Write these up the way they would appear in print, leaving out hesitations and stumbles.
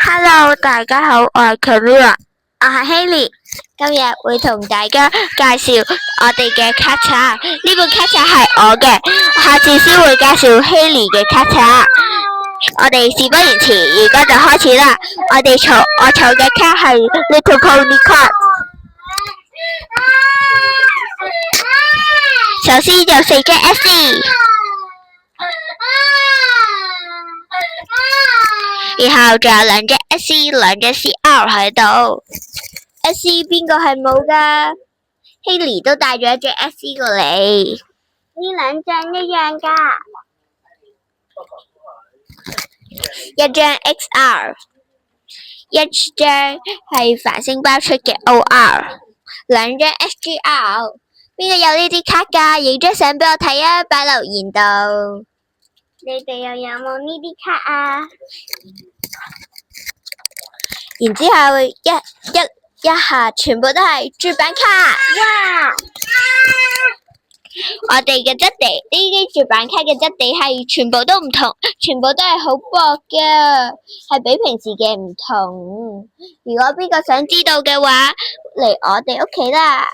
Hello，大家好，我係 Kira，我係 Haley，今日會同大家介紹我哋嘅卡冊。呢本卡冊係我嘅，下次先會介紹 Haley 嘅卡冊。我哋事不宜遲，而家就開始啦。我儲嘅卡係 Little Pony Card。首先有4張 SC， 然後仲有2張 SC、2張 CR 喺度。SC 邊個係冇㗎？ Haley 都帶咗1張 SC 過嚟。呢2張一樣㗎。1張 XR， 1張係繁星包出嘅 OR， 2張 SGR。邊個有呢啲卡㗎？影張相俾我睇啊！擺留言度。你哋又有冇呢啲卡啊？然之後一下全部都係絕版卡。哇！我哋嘅質地，呢啲絕版卡嘅質地係全部都唔同，全部都係好薄嘅，係比平時嘅唔同。如果邊個想知道嘅話，嚟我哋屋企啦。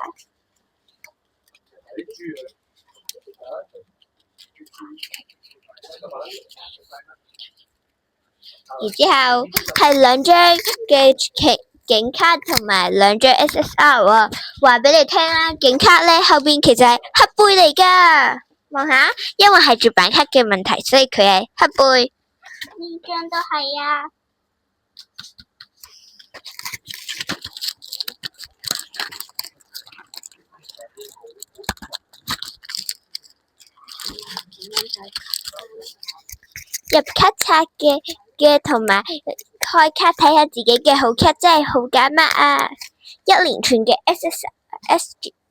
然之後係2張嘅警卡同埋2張 SSR 啊，話俾你聽啦，警卡呢後邊其實係黑背嚟㗎，望下，因為係絕版卡嘅問題，所以佢係黑背。呢張都係啊。入卡冊嘅同埋開卡睇下自己嘅好卡真係好緊密啊！一連串嘅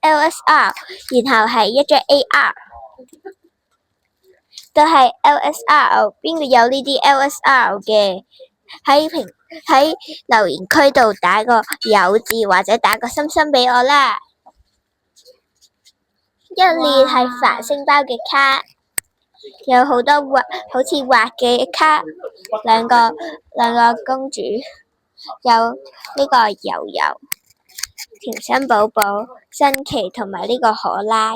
LSR， 然後係1張 AR， 都係 LSR。邊個有呢啲 LSR 嘅？喺留言區度打個有字或者打個心心俾我啦。一列係繁星包嘅卡。有好多好似畫嘅卡，兩個公主，有呢個柔柔、甜心寶寶、新奇同埋呢個可拉。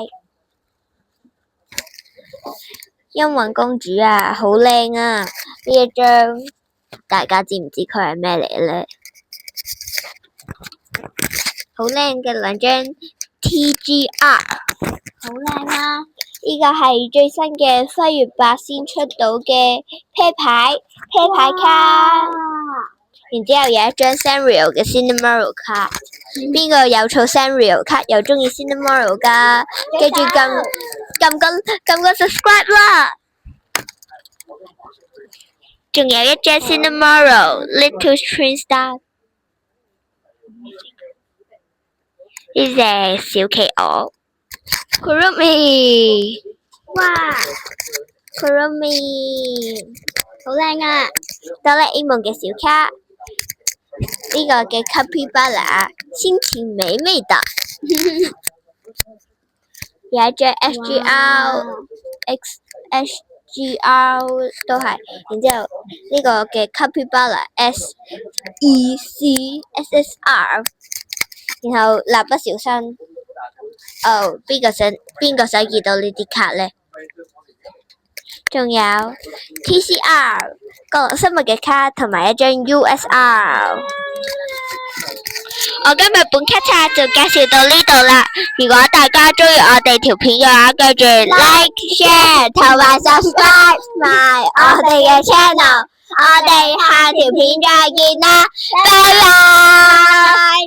姻緣公主啊，好靚啊！呢一張大家知唔知佢係咩嚟呢？好靚嘅2張 TGR， 好靚啊！呢個係最新嘅輝月8先出到嘅啤牌卡，然之後有1張 Sanrio 嘅 Cinnamoroll 卡。邊個有儲 Sanrio 卡又中意 Cinnamoroll 㗎？記住撳個 subscribe 啦！仲有1張 Cinnamoroll Little Twin Star， 呢隻小企鵝。Kurumi， 哇 Kurumi 好靚啊！哆啦 A 夢嘅小卡，呢個嘅 Capybara 心情美美的。有1張 SGR 都係，然之後呢個嘅 Capybara SECSSR， 然後蠟筆小新。邊個想見到呢啲卡呢？仲有 TCR 角落生物嘅卡同埋1張 USR。我今日本卡冊就介紹到呢度啦。如果大家中意我哋條片嘅話，記住 like、share 同埋 subscribe 埋我哋嘅 channel。我哋下條片再見啦，拜拜。